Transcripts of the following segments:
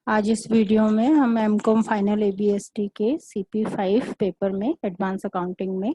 आज इस वीडियो में हम एमकॉम फाइनल एबीएसटी के CP5 पेपर में एडवांस अकाउंटिंग में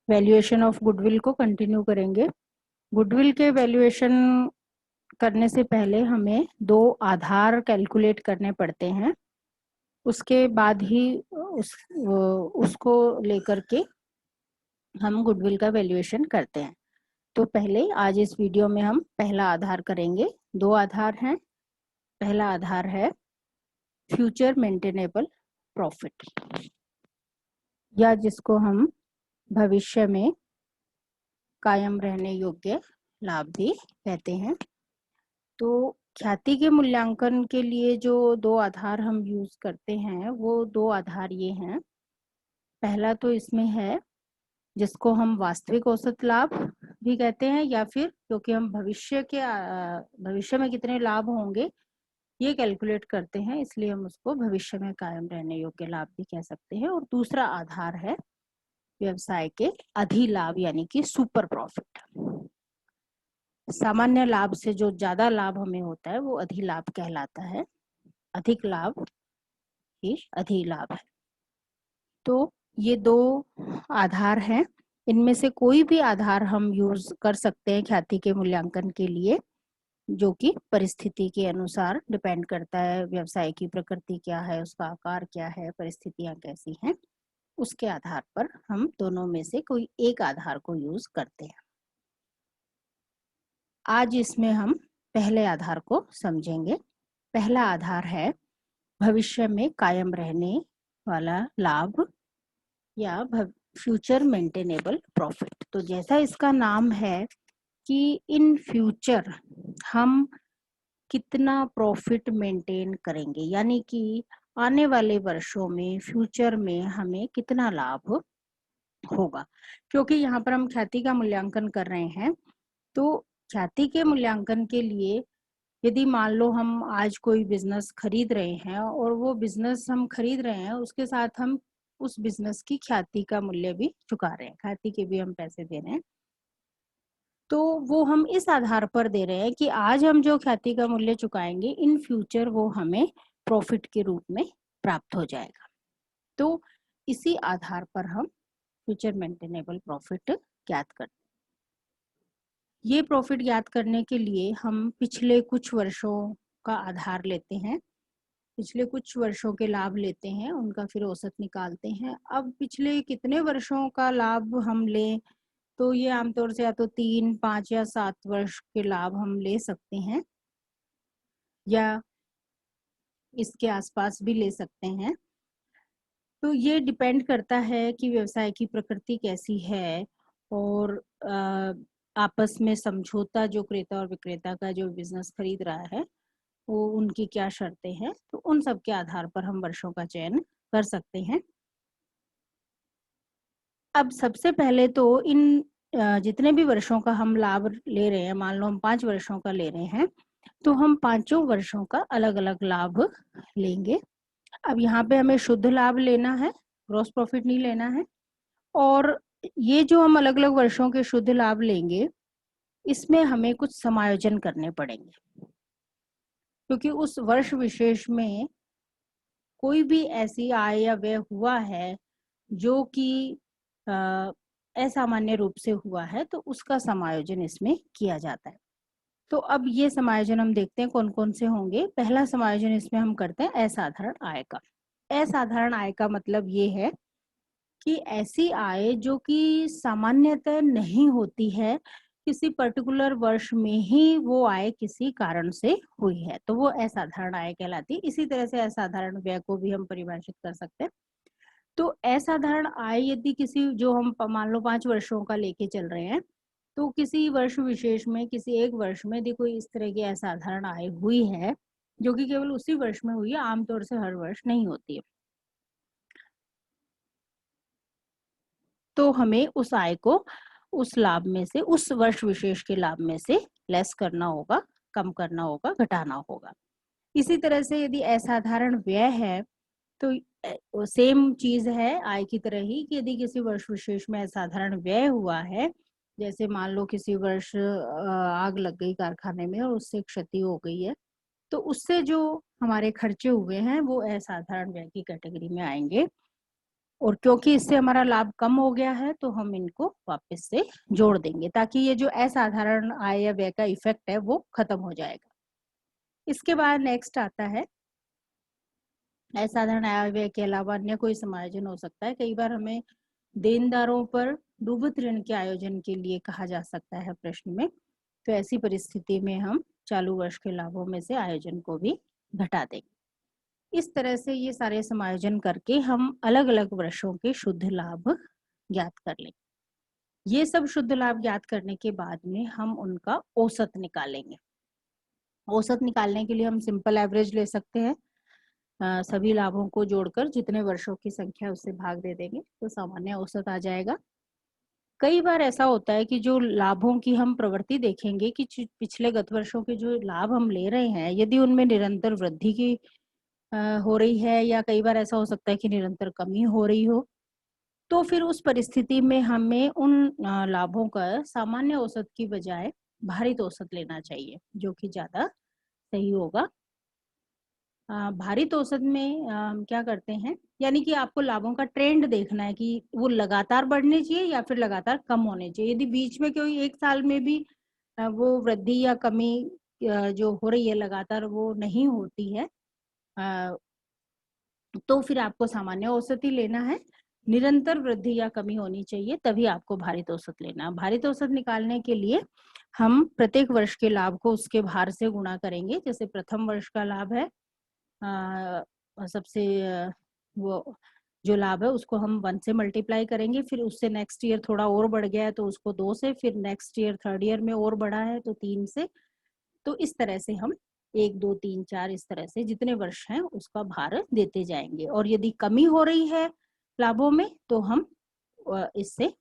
वैल्यूएशन ऑफ गुडविल को कंटिन्यू करेंगे। गुडविल के वैल्यूएशन करने से पहले हमें 2 आधार कैलकुलेट करने पड़ते हैं, उसके बाद ही उसको लेकर के हम गुडविल का वैल्यूएशन करते हैं। तो पहले आज इस वीडियो में हम पहला आधार करेंगे। 2 आधार हैं। पहला आधार है फ्यूचर मेंटेनेबल प्रॉफिट, या जिसको हम भविष्य में कायम रहने योग्य लाभ भी कहते हैं। तो ख्याति के मूल्यांकन के लिए जो 2 आधार हम यूज करते हैं वो 2 आधार ये हैं। पहला तो इसमें है जिसको हम वास्तविक औसत लाभ भी कहते हैं, या फिर क्योंकि हम भविष्य में कितने लाभ होंगे ये कैलकुलेट करते हैं, इसलिए हम उसको भविष्य में कायम रहने योग्य लाभ भी कह सकते हैं। और दूसरा आधार है व्यवसाय के अधिलाभ यानी कि सुपर प्रॉफिट। सामान्य लाभ से जो ज्यादा लाभ हमें होता है वो अधिलाभ कहलाता है। अधिक लाभ ही अधिलाभ है। तो ये 2 आधार हैं। इनमें से कोई भी आधार हम यूज कर सकते हैं ख्याति के मूल्यांकन के लिए, जो कि परिस्थिति के अनुसार डिपेंड करता है। व्यवसाय की प्रकृति क्या है, उसका आकार क्या है, परिस्थितियां कैसी हैं, उसके आधार पर हम दोनों में से कोई एक आधार को यूज करते हैं। आज इसमें हम पहले आधार को समझेंगे। पहला आधार है भविष्य में कायम रहने वाला लाभ या फ्यूचर मेंटेनेबल प्रॉफिट। तो जैसा इसका नाम है कि इन फ्यूचर हम कितना प्रॉफिट मेंटेन करेंगे, यानी कि आने वाले वर्षों में फ्यूचर में हमें कितना लाभ होगा। क्योंकि यहाँ पर हम ख्याति का मूल्यांकन कर रहे हैं, तो ख्याति के मूल्यांकन के लिए यदि मान लो हम आज कोई बिजनेस खरीद रहे हैं और वो बिजनेस हम खरीद रहे हैं उसके साथ हम उस बिजनेस की ख्याति का मूल्य भी चुका रहे हैं, ख्याति के भी हम पैसे दे रहे हैं, तो वो हम इस आधार पर दे रहे हैं कि आज हम जो ख्याति का मूल्य चुकाएंगे इन फ्यूचर वो हमें प्रॉफिट के रूप में प्राप्त हो जाएगा। तो इसी आधार पर हम फ्यूचर मेंटेनेबल प्रॉफिट ज्ञात करते हैं। ये प्रॉफिट ज्ञात करने के लिए हम पिछले कुछ वर्षों का आधार लेते हैं, पिछले कुछ वर्षों के लाभ लेते हैं, उनका फिर औसत निकालते हैं। अब पिछले कितने वर्षों का लाभ हम लें, तो ये आमतौर से या तो 3, 5 या 7 वर्ष के लाभ हम ले सकते हैं, या इसके आसपास भी ले सकते हैं। तो ये डिपेंड करता है कि व्यवसाय की प्रकृति कैसी है और आपस में समझौता जो क्रेता और विक्रेता का जो बिजनेस खरीद रहा है वो उनकी क्या शर्तें हैं, तो उन सब के आधार पर हम वर्षों का चयन कर सकते हैं। अब सबसे पहले तो इन जितने भी वर्षों का हम लाभ ले रहे हैं, मान लो हम 5 वर्षों का ले रहे हैं, तो हम 5 वर्षों का अलग अलग लाभ लेंगे। अब यहाँ पे हमें शुद्ध लाभ लेना है, ग्रॉस प्रॉफिट नहीं लेना है। और ये जो हम अलग अलग वर्षों के शुद्ध लाभ लेंगे इसमें हमें कुछ समायोजन करने पड़ेंगे, क्योंकि उस वर्ष विशेष में कोई भी ऐसी आय या व्यय हुआ है जो कि असामान्य रूप से हुआ है, तो उसका समायोजन इसमें किया जाता है। तो अब ये समायोजन हम देखते हैं कौन कौन से होंगे। पहला समायोजन इसमें हम करते हैं असाधारण आय का। असाधारण आय का मतलब ये है कि ऐसी आय जो कि सामान्यतः नहीं होती है, किसी पर्टिकुलर वर्ष में ही वो आय किसी कारण से हुई है, तो वो असाधारण आय कहलाती है। इसी तरह से असाधारण व्यय को भी हम परिभाषित कर सकते हैं। तो असाधारण आय यदि किसी जो हम मान लो 5 वर्षों का लेके चल रहे हैं, तो किसी वर्ष विशेष में किसी एक वर्ष में यदि कोई इस तरह की असाधारण आय हुई है जो कि केवल उसी वर्ष में हुई है, आमतौर से हर वर्ष नहीं होती है, तो हमें उस आय को उस लाभ में से, उस वर्ष विशेष के लाभ में से लेस करना होगा, कम करना होगा, घटाना होगा। इसी तरह से यदि असाधारण व्यय है तो सेम चीज है आय की तरह ही कि यदि किसी वर्ष विशेष में असाधारण व्यय हुआ है, जैसे मान लो किसी वर्ष आग लग गई कारखाने में और उससे क्षति हो गई है, तो उससे जो हमारे खर्चे हुए हैं वो असाधारण व्यय की कैटेगरी में आएंगे, और क्योंकि इससे हमारा लाभ कम हो गया है तो हम इनको वापस से जोड़ देंगे ताकि ये जो असाधारण आय या व्यय का इफेक्ट है वो खत्म हो जाएगा। इसके बाद नेक्स्ट आता है असाधारण आय व्यय के अलावा अन्य कोई समायोजन हो सकता है। कई बार हमें देनदारों पर डूबत ऋण के आयोजन के लिए कहा जा सकता है प्रश्न में, तो ऐसी परिस्थिति में हम चालू वर्ष के लाभों में से आयोजन को भी घटा देंगे। इस तरह से ये सारे समायोजन करके हम अलग अलग वर्षों के शुद्ध लाभ ज्ञात कर लेंगे। ये सब शुद्ध लाभ ज्ञात करने के बाद में हम उनका औसत निकालेंगे। औसत निकालने के लिए हम सिंपल एवरेज ले सकते हैं, सभी लाभों को जोड़कर जितने वर्षों की संख्या उससे भाग दे देंगे तो सामान्य औसत आ जाएगा। कई बार ऐसा होता है कि जो लाभों की हम प्रवृत्ति देखेंगे कि पिछले गत वर्षों के जो लाभ हम ले रहे हैं यदि उनमें निरंतर वृद्धि की हो रही है या कई बार ऐसा हो सकता है कि निरंतर कमी हो रही हो, तो फिर उस परिस्थिति में हमें उन लाभों का सामान्य औसत की बजाय भारित औसत लेना चाहिए, जो कि ज्यादा सही होगा। भारित औसत में हम क्या करते हैं, यानी कि आपको लाभों का ट्रेंड देखना है कि वो लगातार बढ़ने चाहिए या फिर लगातार कम होने चाहिए। यदि बीच में कोई एक साल में भी वो वृद्धि या कमी जो हो रही है लगातार वो नहीं होती है, तो फिर आपको सामान्य औसत ही लेना है। निरंतर वृद्धि या कमी होनी चाहिए तभी आपको भारित औसत लेना है। भारित औसत निकालने के लिए हम प्रत्येक वर्ष के लाभ को उसके भार से गुणा करेंगे। जैसे प्रथम वर्ष का लाभ है सबसे वो जो लाभ है उसको हम 1 से मल्टीप्लाई करेंगे, फिर उससे नेक्स्ट ईयर थोड़ा और बढ़ गया है तो उसको 2 से, फिर नेक्स्ट ईयर थर्ड ईयर में और बढ़ा है तो 3 से। तो इस तरह से हम 1 2 3 4 इस तरह से जितने वर्ष हैं उसका भार देते जाएंगे, और यदि कमी हो रही है लाभों में तो हम इससे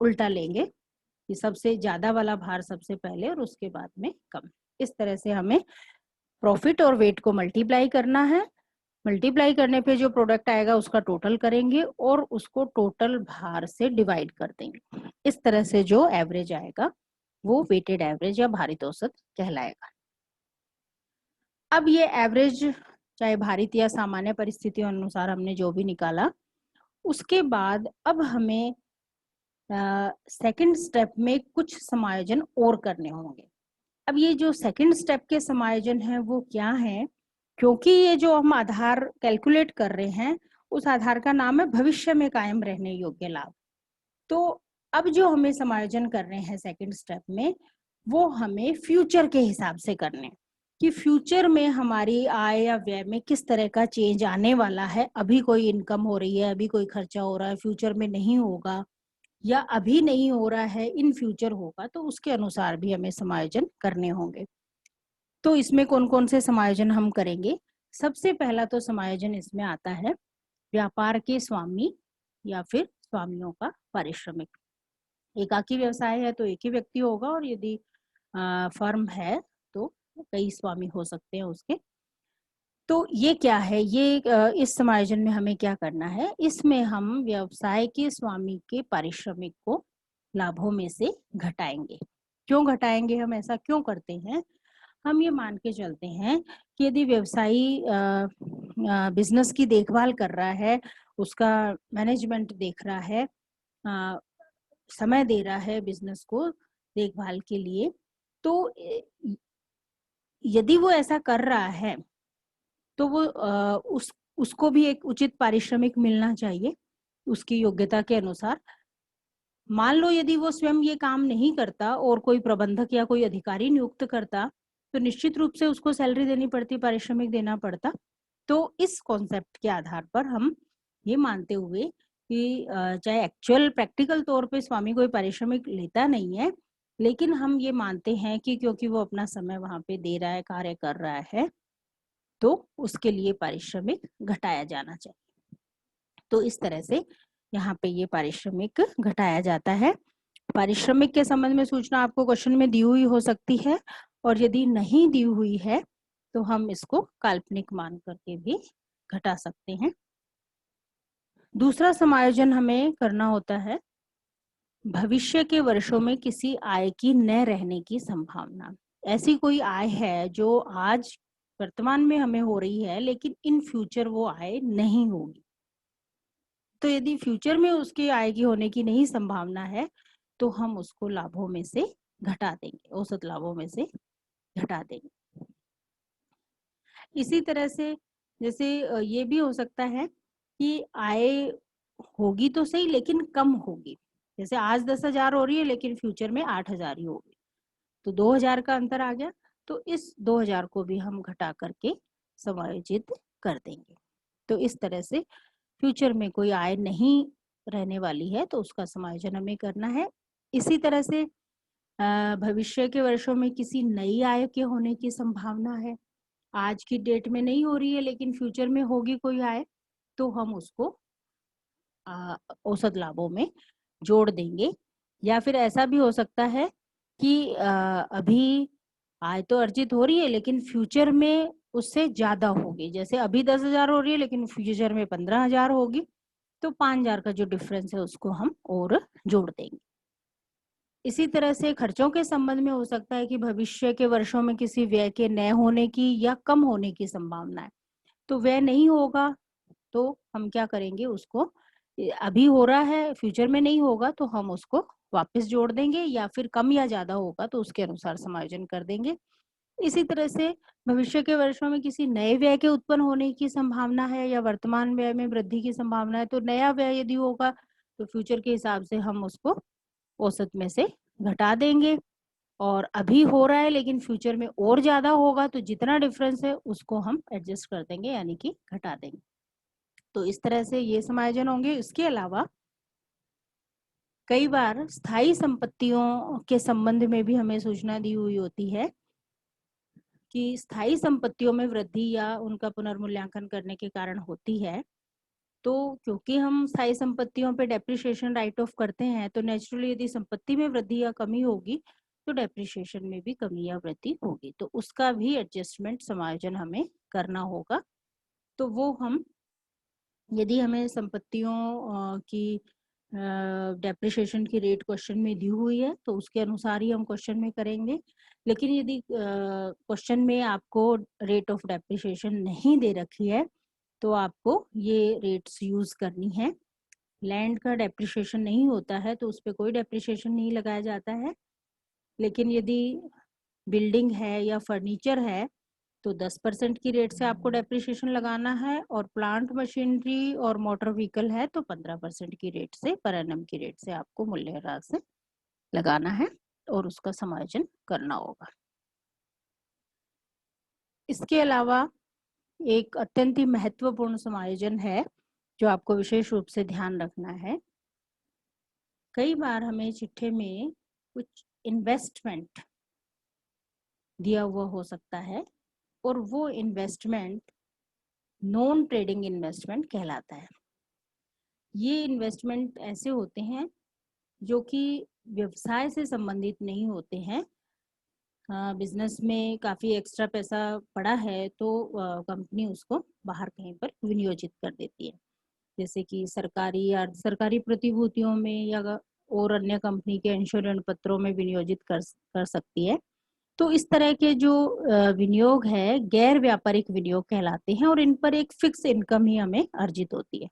उल्टा लेंगे कि सबसे ज्यादा वाला भार सबसे पहले और उसके बाद में कम। इस तरह से हमें प्रॉफिट और वेट को मल्टीप्लाई करना है। मल्टीप्लाई करने पे जो प्रोडक्ट आएगा उसका टोटल करेंगे और उसको टोटल भार से डिवाइड कर देंगे। इस तरह से जो एवरेज आएगा वो वेटेड एवरेज या भारित औसत कहलाएगा। अब ये एवरेज चाहे भारित या सामान्य परिस्थितियों अनुसार हमने जो भी निकाला, उसके बाद अब हमें सेकंड स्टेप में कुछ समायोजन और करने होंगे। अब ये जो सेकंड स्टेप के समायोजन हैं वो क्या है, क्योंकि ये जो हम आधार कैलकुलेट कर रहे हैं उस आधार का नाम है भविष्य में कायम रहने योग्य लाभ। तो अब जो हमें समायोजन कर रहे हैं सेकंड स्टेप में वो हमें फ्यूचर के हिसाब से करने हैं कि फ्यूचर में हमारी आय या व्यय में किस तरह का चेंज आने वाला है। अभी कोई इनकम हो रही है, अभी कोई खर्चा हो रहा है, फ्यूचर में नहीं होगा या अभी नहीं हो रहा है इन फ्यूचर होगा, तो उसके अनुसार भी हमें समायोजन करने होंगे। तो इसमें कौन कौन से समायोजन हम करेंगे? सबसे पहला तो समायोजन इसमें आता है व्यापार के स्वामी या फिर स्वामियों का पारिश्रमिक। एकाकी व्यवसाय है तो एक ही व्यक्ति होगा, और यदि फर्म है तो कई स्वामी हो सकते हैं उसके। तो ये क्या है, ये इस समायोजन में हमें क्या करना है, इसमें हम व्यवसाय के स्वामी के पारिश्रमिक को लाभों में से घटाएंगे। क्यों घटाएंगे, हम ऐसा क्यों करते हैं? हम ये मान के चलते हैं कि यदि व्यवसायी बिजनेस की देखभाल कर रहा है, उसका मैनेजमेंट देख रहा है, समय दे रहा है बिजनेस को देखभाल के लिए, तो यदि वो ऐसा कर रहा है तो वो उसको भी एक उचित पारिश्रमिक मिलना चाहिए उसकी योग्यता के अनुसार। मान लो यदि वो स्वयं ये काम नहीं करता और कोई प्रबंधक या कोई अधिकारी नियुक्त करता तो निश्चित रूप से उसको सैलरी देनी पड़ती, पारिश्रमिक देना पड़ता। तो इस कॉन्सेप्ट के आधार पर हम ये मानते हुए कि चाहे एक्चुअल प्रैक्टिकल तौर पे स्वामी कोई पारिश्रमिक लेता नहीं है, लेकिन हम ये मानते हैं कि क्योंकि वो अपना समय वहां पे दे रहा है, कार्य कर रहा है, तो उसके लिए पारिश्रमिक घटाया जाना चाहिए। तो इस तरह से यहाँ पे ये पारिश्रमिक घटाया जाता है। पारिश्रमिक के संबंध में सूचना आपको क्वेश्चन में दी हुई हो सकती है, और यदि नहीं दी हुई है तो हम इसको काल्पनिक मान करके भी घटा सकते हैं। दूसरा समायोजन हमें करना होता है भविष्य के वर्षों में किसी आय की न रहने की संभावना। ऐसी कोई आय है जो आज वर्तमान में हमें हो रही है, लेकिन इन फ्यूचर वो आय नहीं होगी। तो यदि फ्यूचर में उसके आय की होने की नहीं संभावना है, तो हम उसको लाभों में से घटा देंगे, औसत लाभों में से घटा देंगे। इसी तरह से जैसे ये भी हो सकता है कि आय होगी तो सही लेकिन कम होगी। जैसे आज 10,000 हो रही है लेकिन फ्यूचर में 8,000 ही होगी, तो 2,000 का अंतर आ गया। तो इस 2,000 को भी हम घटा करके समायोजित कर देंगे। तो इस तरह से फ्यूचर में कोई आय नहीं रहने वाली है तो उसका समायोजन हमें करना है। इसी तरह से भविष्य के वर्षों में किसी नई आय के होने की संभावना है, आज की डेट में नहीं हो रही है लेकिन फ्यूचर में होगी कोई आय, तो हम उसको औसत लाभों में जोड़ देंगे। या फिर ऐसा भी हो सकता है कि अभी आय तो अर्जित हो रही है लेकिन फ्यूचर में उससे ज्यादा होगी। जैसे अभी 10,000 हो रही है लेकिन फ्यूचर में 15,000 होगी, तो 5,000 का जो डिफरेंस है उसको हम और जोड़ देंगे। इसी तरह से खर्चों के संबंध में हो सकता है कि भविष्य के वर्षों में किसी व्यय के न होने की या कम होने की संभावना है, तो व्यय नहीं होगा तो हम क्या करेंगे, उसको अभी हो रहा है फ्यूचर में नहीं होगा तो हम उसको वापस जोड़ देंगे, या फिर कम या ज्यादा होगा तो उसके अनुसार समायोजन कर देंगे। इसी तरह से भविष्य के वर्षों में किसी नए व्यय के उत्पन्न होने की संभावना है या वर्तमान व्यय में वृद्धि की संभावना है, तो नया व्यय यदि होगा तो फ्यूचर के हिसाब से हम उसको औसत में से घटा देंगे। और अभी हो रहा है लेकिन फ्यूचर में और ज्यादा होगा तो जितना डिफरेंस है उसको हम एडजस्ट कर देंगे, यानी कि घटा देंगे। तो इस तरह से ये समायोजन होंगे। इसके अलावा कई बार स्थायी संपत्तियों के संबंध में भी हमें सूचना दी हुई होती है कि स्थायी संपत्तियों में वृद्धि या उनका पुनर्मूल्यांकन करने के कारण होती है। तो क्योंकि हम स्थायी संपत्तियों पे डेप्रिसिएशन राइट ऑफ करते हैं, तो नेचुरली यदि संपत्ति में वृद्धि या कमी होगी तो डेप्रिसिएशन में भी कमी या वृद्धि होगी, तो उसका भी एडजस्टमेंट समायोजन हमें करना होगा। तो वो हम, यदि हमें संपत्तियों की डेप्रिसिएशन की रेट क्वेश्चन में दी हुई है तो उसके अनुसार ही हम क्वेश्चन में करेंगे। लेकिन यदि क्वेश्चन में आपको रेट ऑफ डेप्रिसिएशन नहीं दे रखी है तो आपको ये रेट्स यूज करनी है। लैंड का डेप्रिसिएशन नहीं होता है तो उस पर कोई डेप्रिसिएशन नहीं लगाया जाता है, लेकिन यदि बिल्डिंग है या फर्नीचर है तो 10% की रेट से आपको डेप्रिसिएशन लगाना है, और प्लांट मशीनरी और मोटर व्हीकल है तो 15% की रेट से, पर एनम की रेट से आपको मूल्यह्रास से लगाना है और उसका समायोजन करना होगा। इसके अलावा एक अत्यंत ही महत्वपूर्ण समायोजन है जो आपको विशेष रूप से ध्यान रखना है। कई बार हमें चिट्ठे में कुछ इन्वेस्टमेंट दिया हुआ हो सकता है और वो इन्वेस्टमेंट नॉन ट्रेडिंग इन्वेस्टमेंट कहलाता है। ये इन्वेस्टमेंट ऐसे होते हैं जो कि व्यवसाय से संबंधित नहीं होते हैं। बिजनेस में काफ़ी एक्स्ट्रा पैसा पड़ा है तो कंपनी उसको बाहर कहीं पर विनियोजित कर देती है, जैसे कि सरकारी या सरकारी प्रतिभूतियों में या और अन्य कंपनी के इंश्योरेंस पत्रों में विनियोजित कर सकती है। तो इस तरह के जो विनियोग है गैर व्यापारिक विनियोग कहलाते हैं और इन पर एक फिक्स इनकम ही हमें अर्जित होती है।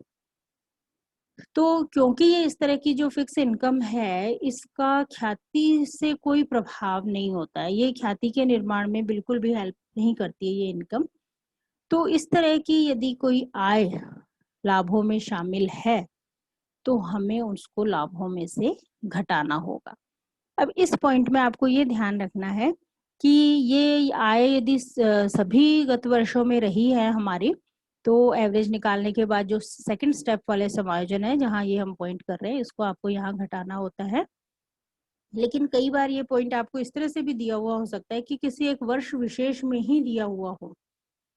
तो क्योंकि ये इस तरह की जो फिक्स इनकम है इसका ख्याति से कोई प्रभाव नहीं होता है, ये ख्याति के निर्माण में बिल्कुल भी हेल्प नहीं करती है ये इनकम। तो इस तरह की यदि कोई आय लाभों में शामिल है तो हमें उसको लाभों में से घटाना होगा। अब इस पॉइंट में आपको ये ध्यान रखना है कि ये आय यदि सभी गत वर्षों में रही है हमारी, तो एवरेज निकालने के बाद जो सेकंड स्टेप वाले समायोजन है जहाँ ये हम पॉइंट कर रहे हैं इसको आपको यहाँ घटाना होता है। लेकिन कई बार ये पॉइंट आपको इस तरह से भी दिया हुआ हो सकता है कि किसी एक वर्ष विशेष में ही दिया हुआ हो,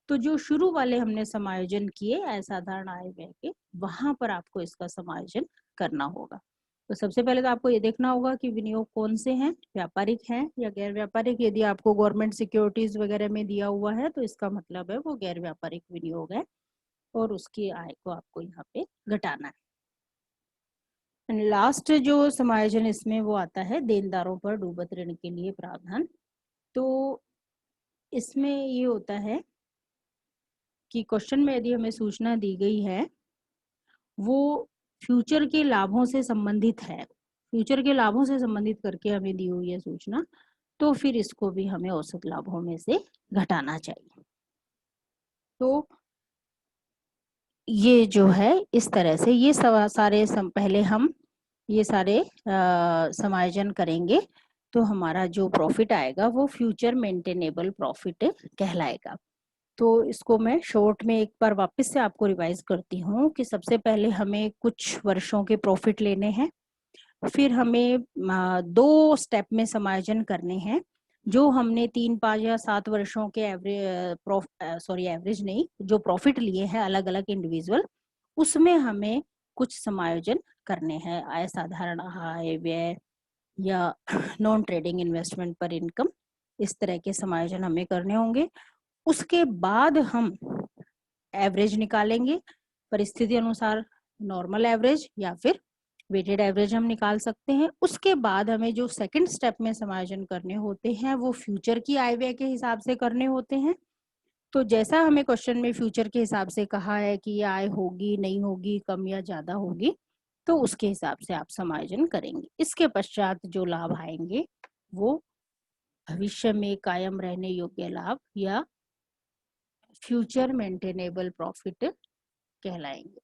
तो जो शुरू वाले हमने समायोजन किए असाधारण आय व्यय के, वहां पर आपको इसका समायोजन करना होगा। तो सबसे पहले तो आपको ये देखना होगा कि विनियोग कौन से हैं, व्यापारिक हैं या गैर व्यापारिक। यदि आपको गवर्नमेंट सिक्योरिटीज वगैरह में दिया हुआ है तो इसका मतलब है वो गैर व्यापारिक विनियोग है और उसकी आय को आपको यहाँ पे घटाना है। लास्ट जो समायोजन इसमें वो आता है देनदारों पर डूबत ऋण के लिए प्रावधान। तो इसमें ये होता है कि क्वेश्चन में यदि हमें सूचना दी गई है वो फ्यूचर के लाभों से संबंधित है, फ्यूचर के लाभों से संबंधित करके हमें दी हुई है सूचना, तो फिर इसको भी हमें औसत लाभों में से घटाना चाहिए। तो ये जो है इस तरह से ये सारे पहले हम ये सारे समायोजन करेंगे तो हमारा जो प्रॉफिट आएगा वो फ्यूचर मेंटेनेबल प्रॉफिट कहलाएगा। तो इसको मैं शॉर्ट में एक बार वापस से आपको रिवाइज करती हूँ कि सबसे पहले हमें कुछ वर्षों के प्रॉफिट लेने हैं, फिर हमें 2 स्टेप में समायोजन करने हैं। जो हमने 3, 5 या 7 वर्षों के एवरेज नहीं, जो प्रॉफिट लिए हैं अलग अलग इंडिविजुअल, उसमें हमें कुछ समायोजन करने हैं, आय साधारण आय, व्यय या नॉन ट्रेडिंग इन्वेस्टमेंट पर इनकम, इस तरह के समायोजन हमें करने होंगे। उसके बाद हम एवरेज निकालेंगे, परिस्थिति अनुसार नॉर्मल एवरेज या फिर वेटेड एवरेज हम निकाल सकते हैं। उसके बाद हमें जो सेकंड स्टेप में समायोजन करने होते हैं वो फ्यूचर की आय व्यय के हिसाब से करने होते हैं। तो जैसा हमें क्वेश्चन में फ्यूचर के हिसाब से कहा है कि आय होगी नहीं होगी, कम या ज्यादा होगी, तो उसके हिसाब से आप समायोजन करेंगे। इसके पश्चात जो लाभ आएंगे वो भविष्य में कायम रहने योग्य लाभ या फ्यूचर मेंटेनेबल प्रॉफिट कहलाएंगे।